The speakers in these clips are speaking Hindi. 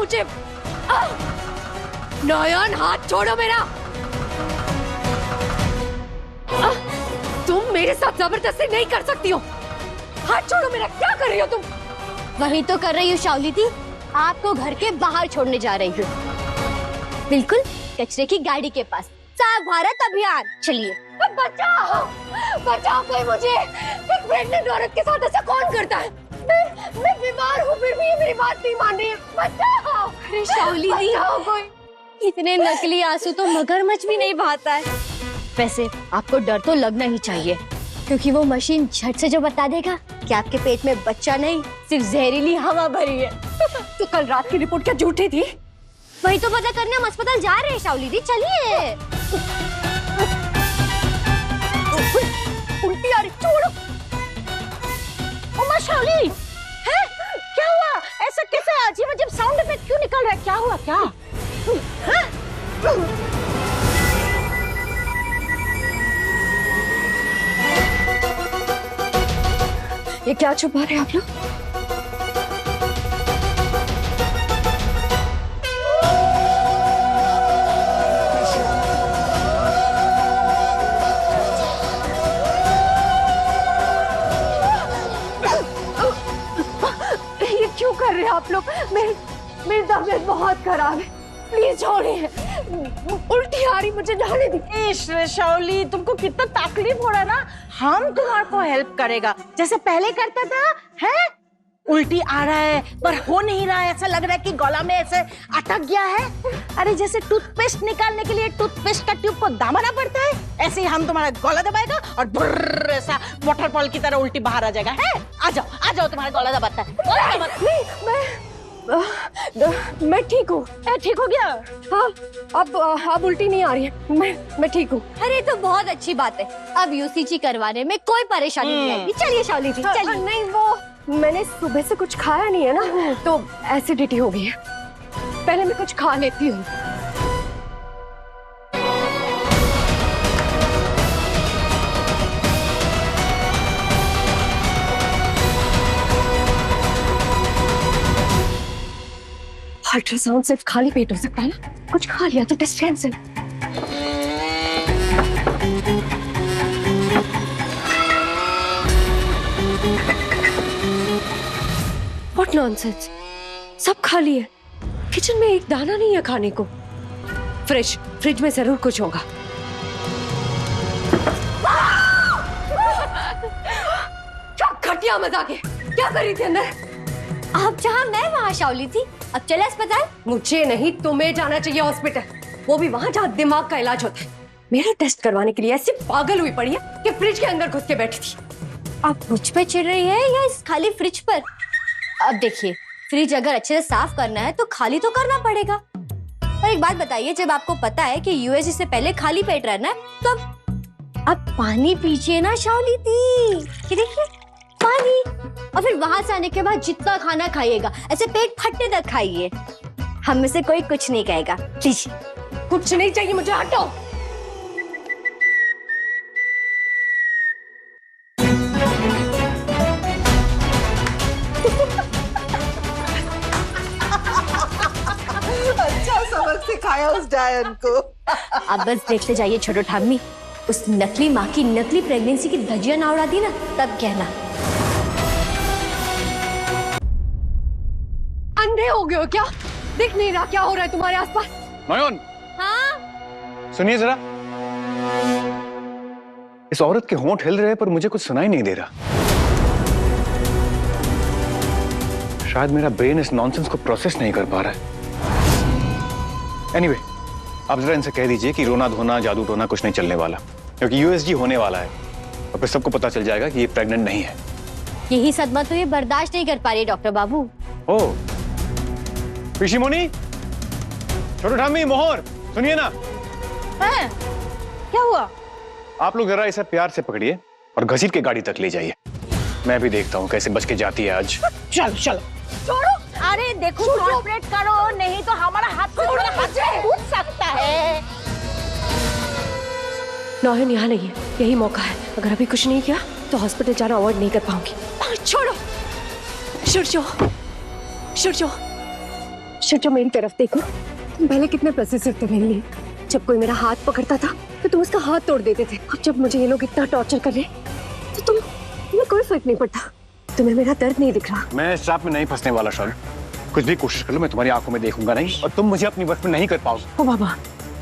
मुझे। नयन हाथ छोड़ो मेरा। तुम मेरे साथ जबरदस्ती नहीं कर सकती हो। हाथ छोड़ो मेरा। क्या कर रही हो तुम? वही तो कर रही हूँ शाओली दी, आपको घर के बाहर छोड़ने जा रही हूँ, बिल्कुल कचरे की गाड़ी के पास। साफ भारत अभियान। चलिए। बचाओ, बचाओ कोई मुझे। एक प्रेग्नेंट औरत के साथ ऐसा कौन करता है? मैं बीमार हूँ, फिर भी ये मेरी बात नहीं मान रही है। बचाओ। अरे शाओली दी, कोई। इतने नकली आंसू तो मगरमच्छ भी नहीं बहाता है। वैसे आपको डर तो लगना ही चाहिए, क्योंकि वो मशीन झट से जो बता देगा कि आपके पेट में बच्चा नहीं, सिर्फ जहरीली हवा भरी है। तो कल रात की रिपोर्ट क्या झूठी थी? वही तो पता करने हम अस्पताल जा रहे हैं शाओली दी, चलिए। उल्टी आ रही, छोड़ो। ओमा शाओली, है क्या हुआ? ऐसा कैसे अजीब अजीब साउंड इफेक्ट क्यों निकल रहा है? क्या हुआ? क्या ये क्या छुपा रहे हैं आप लोग? ये क्यों कर रहे हैं आप लोग? मेरी तबीयत बहुत खराब है, प्लीज छोड़िए। उल्टी आ रही, मुझे जाने दी। शाओली, तुमको कितना तकलीफ हो रहा है ना, हम तुम्हारे को हेल्प करेगा जैसे पहले करता था। है उल्टी आ रहा है पर हो नहीं रहा है, ऐसा लग रहा है कि गला में ऐसे अटक गया है। अरे जैसे टूथपेस्ट निकालने के लिए टूथपेस्ट का ट्यूब को दबाना पड़ता है, ऐसे ही हम तुम्हारा गला दबाएगा और बुर्र ऐसा वाटरफॉल की तरह उल्टी बाहर आ जाएगा। है आ जाओ तुम्हारा गला दबाता है। मैं ठीक हूँ। ठीक हो गया? हाँ, अब उल्टी नहीं आ रही है। मैं ठीक हूँ। अरे तो बहुत अच्छी बात है, अब यूसीजी करवाने में कोई परेशानी नहीं आएगी। चलिए शाओली जी, चलिए। नहीं, वो मैंने सुबह से कुछ खाया नहीं है ना, तो एसिडिटी हो गई है। पहले मैं कुछ खा लेती हूँ। अल्ट्रासाउंड सिर्फ खाली पेट हो सकता है ना, कुछ खा लिया तो टेस्ट कैंसिल। व्हाट नॉनसेंस, सब खाली है। किचन में एक दाना नहीं है खाने को। फ्रिज में जरूर कुछ होगा। क्या घटिया मजाक है। क्या करी थी अंदर? आप जहाँ मैं वहाँ शाओली थी। अब चले अस्पताल। मुझे नहीं, तुम्हें जाना चाहिए हॉस्पिटल, वो भी वहाँ जहाँ दिमाग का इलाज होता है। मेरा टेस्ट करवाने के लिए ऐसी पागल हुई पड़ी है कि फ्रिज के अंदर घुस के बैठी थी। आप मुझ पे चिढ़ रही है या इस खाली फ्रिज पर? अब देखिए, फ्रिज अगर अच्छे से साफ करना है तो खाली तो करना पड़ेगा। और एक बात बताइए, जब आपको पता है कि यूएसजी से पहले खाली पेट रहना है, तो अब पानी पीजिए ना शाओली दी। ये देखिए पानी, और फिर वहां से आने के बाद जितना खाना खाइएगा ऐसे पेट फटने तक खाइए। हम में से कोई कुछ नहीं कहेगा। लीजिए। कुछ नहीं चाहिए मुझे, हटो। अच्छा सबक सिखाया उस डायन को। अब बस देखते जाइए छोटो ठाम्मी, उस नकली माँ की नकली प्रेगनेंसी की धज्जियां ना उड़ा दी ना, तब कहना। अंधे हो गए हो क्या? दिख नहीं रहा क्या हो रहा है तुम्हारे आसपास? नयन, हाँ? सुनिए जरा। इस औरत के होंठ हिल रहे हैं पर मुझे कुछ सुनाई नहीं दे रहा। शायद मेरा ब्रेन इस नॉनसेंस को प्रोसेस नहीं कर पा रहा है। एनीवे, आप जरा इनसे कह दीजिए कि रोना धोना जादू टोना कुछ नहीं चलने वाला, क्योंकि यूएसजी होने वाला है और फिर सबको पता चल जाएगा कि ये प्रेग्नेंट नहीं है। यही सदमा तो ये बर्दाश्त नहीं कर पा रही है डॉक्टर बाबू। ओह, पिशीमोनी, छोटू ठामी, मोहर, सुनिए ना। है क्या हुआ? आप लोग जरा इसे प्यार से पकड़िए और घसीट के गाड़ी तक ले जाइए। मैं भी देखता हूँ कैसे बच के जाती है आज। चलो छोड़ो। अरे देखो, कोऑपरेट करो, नहीं तो हमारा हाथ से तुम्हारा हाथ से टूट सकता है। नौहन यहाँ नहीं है, यही मौका है। अगर अभी कुछ नहीं किया तो हॉस्पिटल जाना अवॉइड नहीं कर पाऊंगी। छोड़ो। शुरजो, जो मेरी तरफ देखो, तुम पहले कितने पॉसेसिव थे मेरे लिए। जब कोई मेरा हाथ पकड़ता था तो तुम उसका हाथ तोड़ देते थे। अब जब मुझे ये लोग इतना टॉर्चर कर रहे हैं तो तुम्हें कोई फर्क नहीं पड़ता। तुम्हें मेरा दर्द नहीं दिख रहा। मैं इस ट्रैप में नहीं फंसने वाला शालू। कुछ भी कोशिश कर लो, मैं तुम्हारी आंखों में देखूंगा नहीं और तुम मुझे अपनी वक्त में नहीं कर पाओगे। ओ बाबा,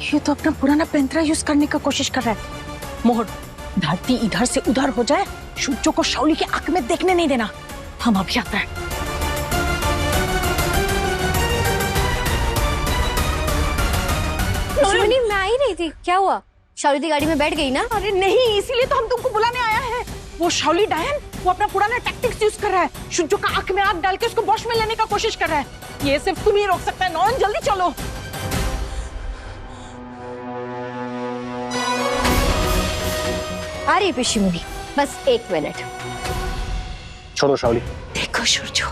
ये तो अपना पुराना पेंत्रा यूज करने का कोशिश कर रहा है। मोहर, धरती इधर से उधर हो जाए, शुचो को शाओली की आंख में देखने नहीं देना। हम अभी आता है। सुमनी, मैं आ ही रही थी। क्या हुआ? शाओली दी गाड़ी में बैठ गई ना? अरे नहीं, इसीलिए तो हम तुमको बुलाने आया है। वो शाओली डायन, वो अपना पुराना टैक्टिक्स यूज कर रहा है। शुचो का आंख में आग डाल के उसको वॉश में लेने का कोशिश कर रहा है। ये सिर्फ तुम ही रोक सकता है। नॉन, जल्दी चलो। आ रही पिशी मुनी, बस 1 मिनट। छोड़ो शाओली। देखो शुचो,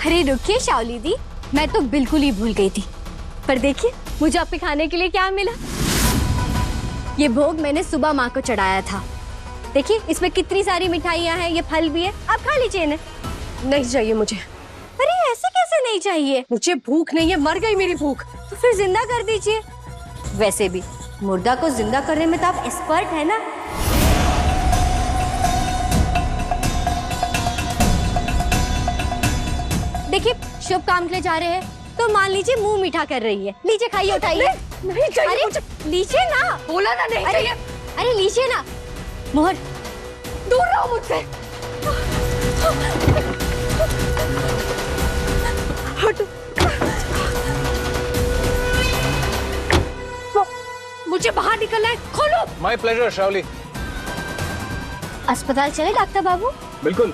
अरे रुकिए शाओली दी, मैं तो बिल्कुल ही भूल गई थी। पर देखिए मुझे आपके खाने के लिए क्या मिला। ये भोग मैंने सुबह माँ को चढ़ाया था। देखिए इसमें कितनी सारी मिठाइयाँ हैं, ये फल भी है, आप खा लीजिए इन्हें। नहीं चाहिए मुझे। अरे ऐसे कैसे नहीं चाहिए? मुझे भूख नहीं है, मर गई मेरी भूख। तो फिर जिंदा कर दीजिए। वैसे भी मुर्दा को जिंदा करने में तो आप एक्सपर्ट है ना। देखिए शुभ काम के लिए जा रहे हैं तो मान लीजिए मुंह मीठा कर रही है। लीजिए खाइए, उठाइए। नहीं चाहिए अरे मुझे। लीजिए ना। बोला ना नहीं चाहिए। अरे लीजिए ना। मोहर, दूर रहो मुझसे। हटो। मुझे बाहर निकलना है, खोलो। My pleasure Shaoli. अस्पताल चले डॉक्टर बाबू? बिल्कुल।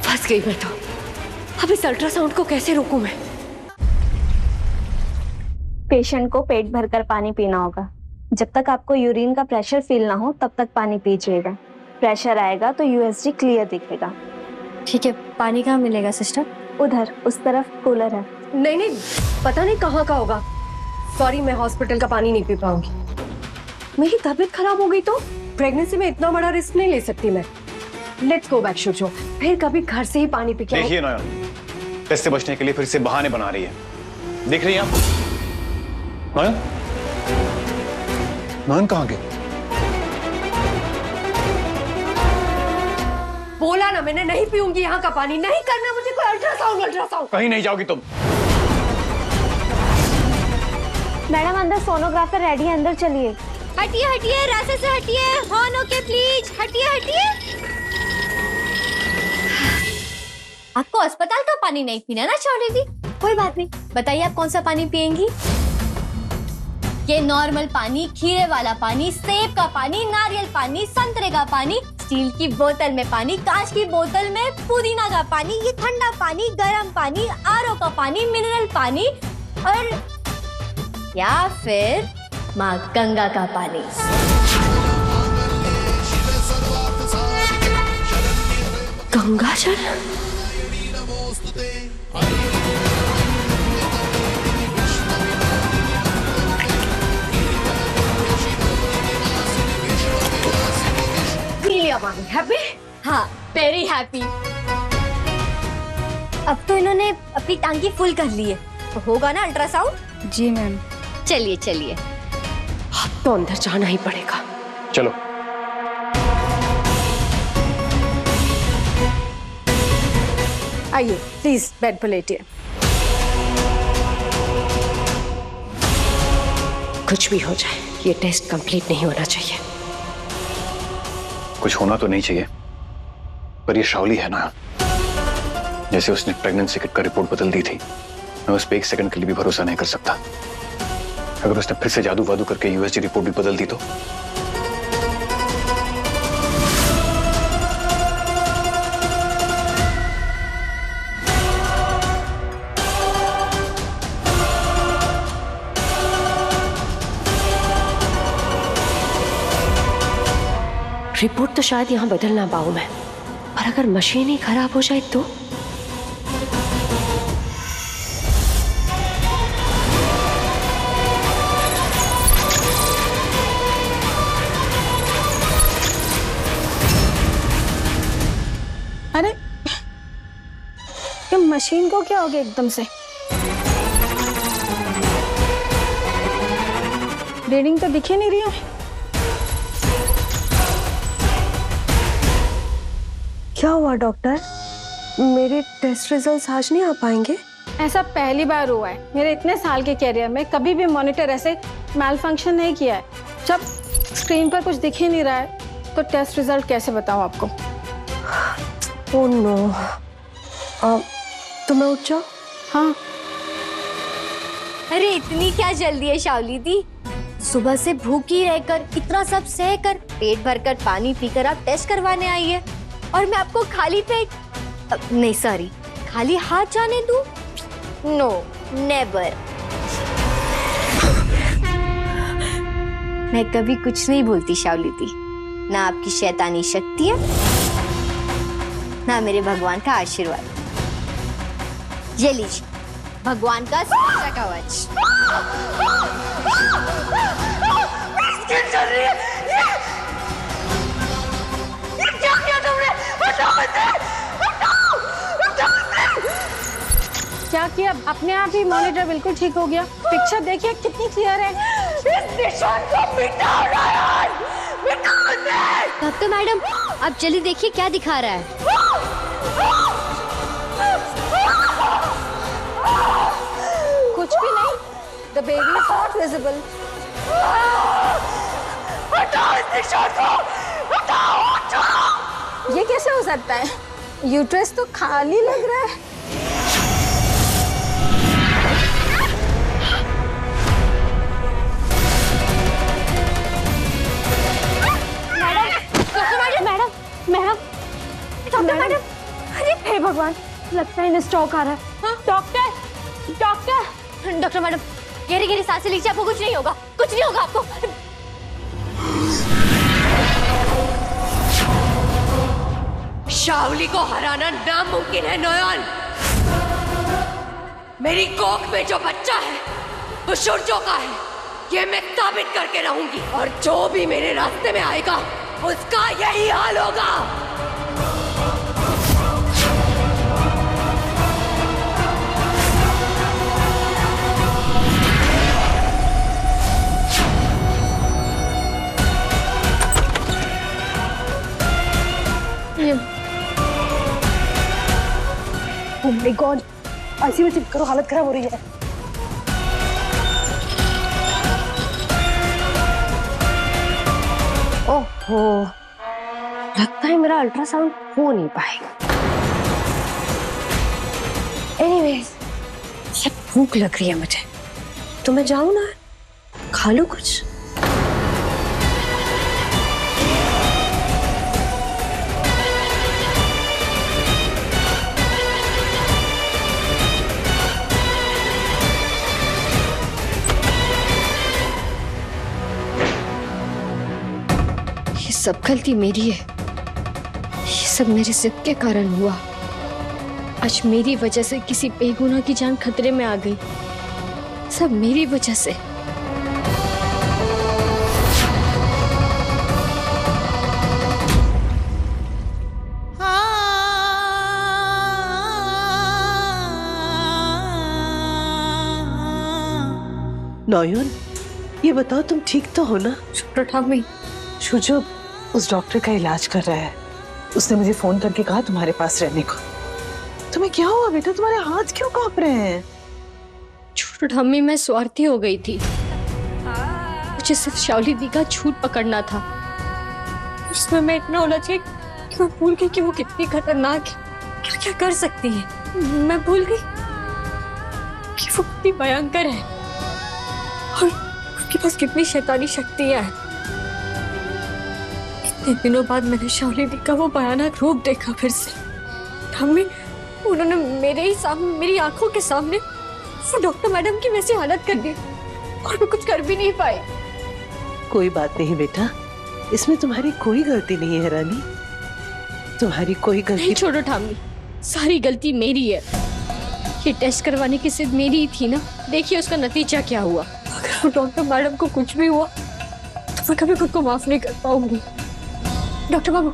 फंस गई मैं तो। अब इस अल्ट्रासाउंड को कैसे रोकूं मैं? पेशेंट को पेट भरकर पानी पीना होगा। जब तक आपको यूरिन का प्रेशर फील ना हो तब तक पानी पीजिएगा। प्रेशर आएगा तो यूएसजी क्लियर दिखेगा। ठीक है, पानी कहाँ मिलेगा सिस्टर? उधर उस तरफ कूलर है। नहीं नहीं, पता नहीं कहाँ का होगा। सॉरी, मैं हॉस्पिटल का पानी नहीं पी पाऊंगी। मेरी तबीयत खराब हो गई तो प्रेगनेंसी में इतना बड़ा रिस्क नहीं ले सकती मैं। लेट्स गो बैक शुचो, फिर कभी घर से ही पानी पी के। देखिए नयन, टेस्ट से बचने के लिए फिर से बहाने बना रही है। देख रही हैं आप? नयन, नयन कहाँ गई? बोला ना मैंने, नहीं पीऊंगी यहाँ का पानी। नहीं करना मुझे कोई अल्ट्रासाउंड। कहीं नहीं जाओगी तुम। मैडम अंदर सोनोग्राफर रेडी है, अंदर चलिए। हटिए हटिए, रास्ते से हटिए। हॉर्न ओके प्लीज, हटिए हटिए। आपको अस्पताल का पानी नहीं पीना ना शाओली दी? कोई बात नहीं, बताइए आप कौन सा पानी पियेंगी? ये नॉर्मल पानी, खीरे वाला पानी, सेब का पानी, नारियल पानी, संतरे का पानी, स्टील की बोतल में पानी, कांच की बोतल में पुदीना का पानी, ये ठंडा पानी, गर्म पानी, आरओ का पानी, मिनरल पानी, और या फिर माँ गंगा का पानी। गंगा जल? हैप्पी? हाँ, वेरी हैप्पी। अब तो इन्होंने अपनी टांगी फुल कर ली है, तो होगा ना अल्ट्रासाउंड? जी मैम। चलिए चलिए। अब तो अंदर जाना ही पड़ेगा। चलो। आइए प्लीज बेड पर लेटिए। कुछ भी हो जाए, ये टेस्ट कंप्लीट नहीं होना चाहिए। कुछ होना तो नहीं चाहिए, पर ये शाओली है ना, जैसे उसने प्रेगनेंसी किट का रिपोर्ट बदल दी थी, मैं उस पर 1 सेकंड के लिए भी भरोसा नहीं कर सकता। अगर उसने फिर से जादू वादू करके यूएसजी रिपोर्ट भी बदल दी तो? रिपोर्ट तो शायद यहाँ बदल ना पाऊं मैं, पर अगर मशीन ही खराब हो जाए तो? अरे ये मशीन को क्या हो गया एकदम से? रीडिंग तो दिख ही नहीं रही है। क्या हुआ डॉक्टर? मेरे टेस्ट रिजल्ट्स आज नहीं आ पाएंगे? ऐसा पहली बार हुआ है मेरे इतने साल के कैरियर में। कभी भी मॉनिटर ऐसे मैल फंक्शन नहीं किया है। जब स्क्रीन पर कुछ दिख ही नहीं रहा है तो टेस्ट रिजल्ट कैसे बताऊं आपको? Oh no. तो मैं उठ जाऊं? हाँ। अरे इतनी क्या जल्दी है शावली दी? सुबह से भूखी रहकर इतना सब सह कर पेट भरकर पानी पीकर आप टेस्ट करवाने आई है और मैं आपको खाली पेट नहीं सॉरी खाली हाथ जाने दूं? No never. मैं कभी कुछ नहीं भूलती शावली दी, ना आपकी शैतानी शक्ति है ना मेरे भगवान का आशीर्वाद। ये लीजिए भगवान का सुरक्षा कवच। क्या किया? अपने आप ही मॉनिटर बिल्कुल ठीक हो गया। पिक्चर देखिए कितनी क्लियर है। इस निशान को मिटा रहा है। डॉक्टर मैडम आप जल्दी देखिए क्या दिखा रहा है। कुछ भी नहीं। The baby is not visible. हटाओ इस निशान को, हटाओ, हटाओ। ये कैसे हो सकता है? यूट्रस तो खाली लग रहा है। मैडम अरे हे भगवान, लगता है इन्हें स्ट्रोक आ रहा है। डॉक्टर डॉक्टर डॉक्टर मैडम गहरी गहरी सांसें लीजिए, आपको कुछ नहीं होगा, कुछ नहीं होगा आपको। शावली को हराना नामुमकिन है नोयन। मेरी कोख में जो बच्चा है वो शुरजो का है, ये मैं साबित करके रहूंगी और जो भी मेरे रास्ते में आएगा उसका यही हाल होगा। ओह माय गॉड, आईसीयू में शिफ्ट करो, हालत खराब हो रही है। ओहो, लगता है मेरा अल्ट्रासाउंड हो नहीं पाएगा। एनीवेज, सब भूख लग रही है मुझे, तो मैं जाऊं ना, खा लूं कुछ। ये सब गलती मेरी है, ये सब मेरे जिद के कारण हुआ। आज मेरी वजह से किसी बेगुनाह की जान खतरे में आ गई, सब मेरी वजह से। नोयन, ये बताओ तुम ठीक तो हो ना? ठामी, शुजो उस डॉक्टर का इलाज कर रहा है। उसने मुझे फोन करके कहा तुम्हारे पास रहने को। तुम्हें क्या हुआ बेटा? तुम्हारे हाथ क्यों कांप रहे हैं? छोटू ठामी, मैं स्वार्थी हो गई थी। मुझे सिर्फ शावली दी का झूठ पकड़ना था। उसमें मैं इतना उलझ गई कि मैं भूल गई कि वो कितनी खतरनाक है, क्या क्या कर सकती है। मैं भूल गई कि वो कितनी भयंकर है और उसके पास कितनी शैतानी शक्तियां हैं। इतने दिनों बाद मैंने शावली दी का वो भयानक रूप देखा फिर से। ठामी, उन्होंने मेरे ही सामने, मेरी आंखों के सामने वो डॉक्टर मैडम की वैसी हालत कर दी और मैं कुछ कर भी नहीं पाई। कोई बात नहीं बेटा, इसमें तुम्हारी कोई गलती नहीं है रानी, तुम्हारी कोई गलती नहीं। छोड़ो ठामी, सारी गलती मेरी है। ये टेस्ट करवाने की जिद मेरी ही थी ना। देखिए उसका नतीजा क्या हुआ। अगर वो डॉक्टर मैडम को कुछ भी हुआ तो मैं कभी खुद को माफ नहीं कर पाऊंगी। डॉक्टर बाबू,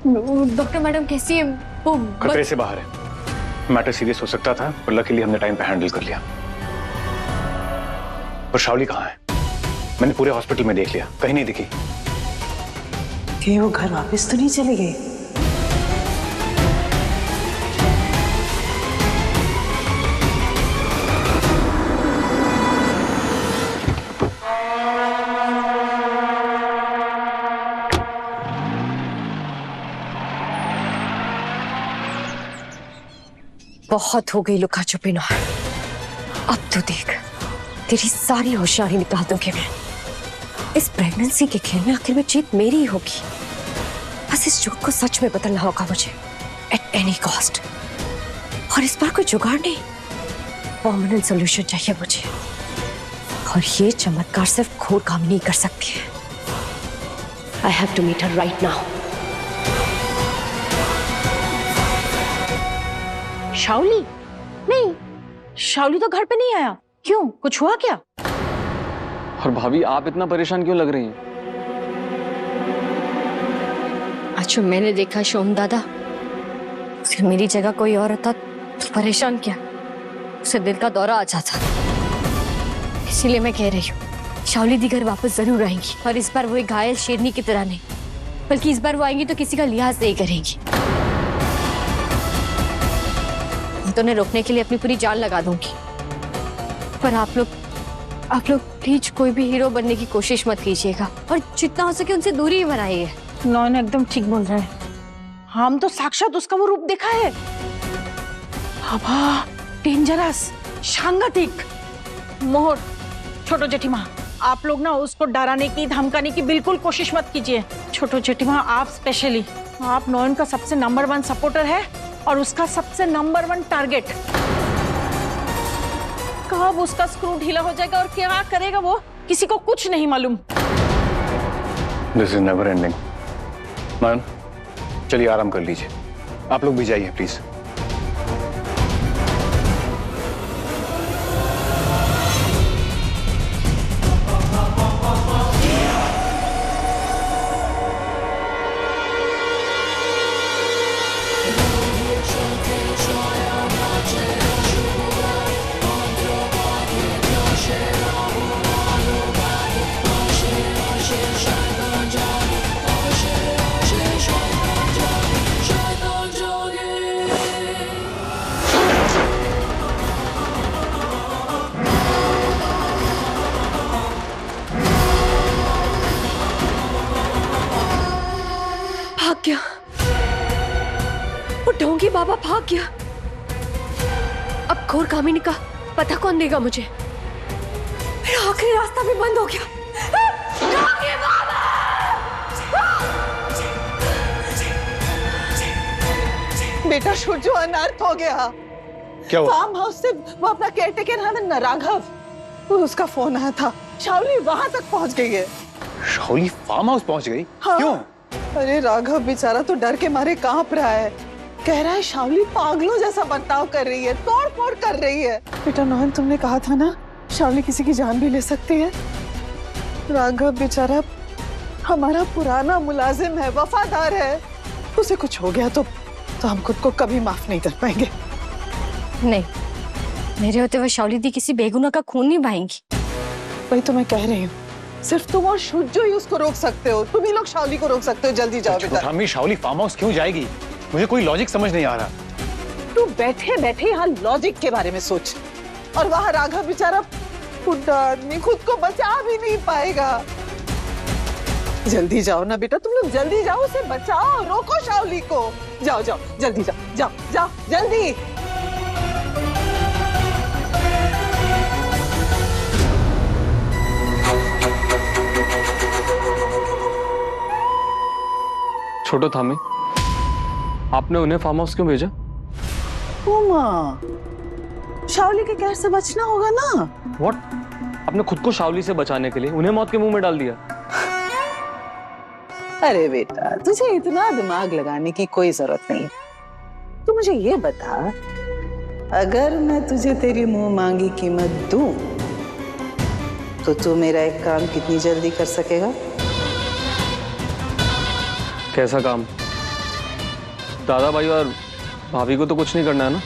डॉक्टर मैडम कैसी है वो? खतरे से बाहर है, मैटर सीरियस हो सकता था पर लकीली हमने टाइम पे हैंडल कर लिया। पर शावली कहाँ है? मैंने पूरे हॉस्पिटल में देख लिया, कहीं नहीं दिखी। कि वो घर वापस तो नहीं चली गई? बहुत हो गई लुका छुपी नौहर। अब तो देख, तेरी सारी होशियारी निकाल दूंगी मैं। इस प्रेगनेंसी के खेल में आखिर में जीत मेरी ही होगी। बस इस झूठ को सच में बदलना होगा मुझे, एट एनी कॉस्ट। और इस बार कोई जुगाड़ नहीं, परमानेंट सॉल्यूशन चाहिए मुझे। और ये चमत्कार सिर्फ घोर काम नहीं कर सकती है। I have to meet her right now. Shawli? नहीं, शावली तो घर पे नहीं आया। क्यों, कुछ हुआ क्या? और भाभी आप इतना परेशान क्यों लग रही हैं? अच्छा, मैंने देखा शोम दादा, फिर मेरी जगह कोई और होता तो परेशान क्या, उसे दिल का दौरा आ जाता। इसीलिए मैं कह रही हूँ शावली दी घर वापस जरूर आएंगी। और इस बार वो एक घायल शेरनी की तरह नहीं, बल्कि इस बार वो आएंगी तो किसी का लिहाज नहीं करेंगी। तो उन्हें रोकने के लिए अपनी पूरी जान लगा दूंगी। पर आप लोग प्लीज कोई भी हीरो बनने की कोशिश मत कीजिएगा और जितना हो सके उनसे दूरी ही बनाइए। नॉन एकदम ठीक बोल रहा है। हम तो साक्षात उसका वो रूप देखा है। बाबा, डेंजरस, सांघातिक। मोहर, छोटो जेठीमा, आप लोग ना उसको डराने की, धमकाने की बिल्कुल कोशिश मत कीजिए। छोटो जेठीमा, आप स्पेशली, आप नॉन का सबसे नंबर 1 सपोर्टर है और उसका सबसे नंबर 1 टारगेट। कब उसका स्क्रू ढीला हो जाएगा और क्या करेगा वो, किसी को कुछ नहीं मालूम। This is never ending. Ma'am, चलिए आराम कर लीजिए। आप लोग भी जाइए प्लीज। भाग गया वो ढोंगी बाबा, भाग गया। अब घोर कामिनी का पता कौन देगा मुझे? मेरा आखिरी रास्ता भी बंद हो गया। ढोंगी बाबा! बेटा सूर्य अनर्थ हो गया। क्या हुआ? फार्म हाउस से वो अपना केयरटेकर है ना राघव, उसका फोन आया था। शावली वहां तक पहुंच गई है। शावली फार्म हाउस पहुंच गई? हाँ। क्यों? अरे राघव बेचारा तो डर के मारे कांप रहा है। कह रहा है शावली पागलों जैसा बर्ताव कर रही है, तोड़ फोड़ कर रही है। बेटा नौहन, तुमने कहा था ना शावली किसी की जान भी ले सकती है। राघव बेचारा हमारा पुराना मुलाजिम है, वफादार है। उसे कुछ हो गया तो हम खुद को कभी माफ नहीं कर पाएंगे। नहीं, मेरे होते हुए शावली दी किसी बेगुनाह का खून नहीं बहाएंगी। वही तो मैं कह रही हूँ, सिर्फ तुम और सूर्य ही उसको रोक सकते हो। तुम ही लोग शावली को रोक सकते हो। जल्दी जाओ बेटा। अम्मी, शावली फार्म हाउस क्यों जाएगी? मुझे कोई लॉजिक समझ नहीं आ रहा। तू बैठे बैठे यहाँ लॉजिक के बारे में सोच, और वहाँ राघव बेचारा बुढ़ा आदमी खुद को बचा भी नहीं पाएगा। जल्दी जाओ ना बेटा, तुम लोग जल्दी जाओ, उसे बचाओ, रोको शावली को। जाओ जाओ, जल्दी जाओ, जाओ जाओ जल्दी। छोटो थामी, आपने उन्हें फार्म हाउस क्यों भेजा? उमा, शावली के कहर से बचना होगा ना। व्हाट? आपने खुद को शावली से बचाने के लिए उन्हें मौत के मुंह में डाल दिया? अरे बेटा, तुझे इतना दिमाग लगाने की कोई जरूरत नहीं। तू मुझे ये बता, अगर मैं तुझे तेरी मुंह मांगी कीमत दूं, तो तू मेरा एक काम कितनी जल्दी कर सकेगा? कैसा काम? दादा भाई और भाभी को तो कुछ नहीं करना है ना?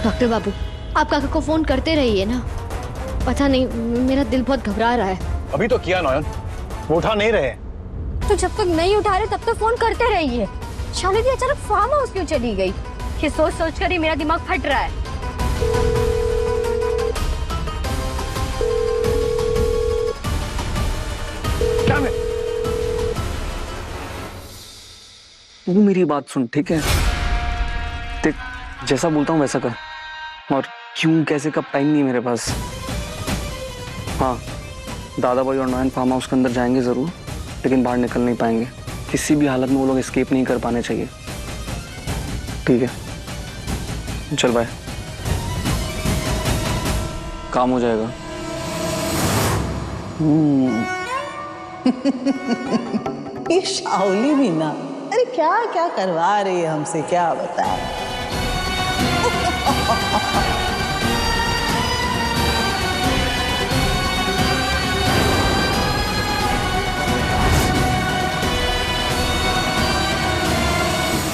डॉक्टर बाबू, आप काका को फोन करते रहिए ना। पता नहीं, मेरा दिल बहुत घबरा रहा है। अभी तो किया नयन, वो उठा नहीं रहे। तो जब तक नहीं उठा रहे तब तक फोन करते रहिए। शालिनी दी अचानक फार्म हाउस क्यों चली गई? ये सोच सोच कर ही मेरा दिमाग फट रहा है। क्या है? तू मेरी बात सुन, ठीक है? देख, जैसा बोलता हूँ वैसा कर। और क्यों, कैसे, कब, टाइम नहीं है मेरे पास। हाँ, दादा भाई और नयन फार्म हाउस के अंदर जाएंगे जरूर, लेकिन बाहर निकल नहीं पाएंगे। किसी भी हालत में वो लोग एस्केप नहीं कर पाने चाहिए। ठीक है, चल बाय, काम हो जाएगा। ये शावली भी ना, अरे क्या क्या करवा रही है हमसे, क्या बताए।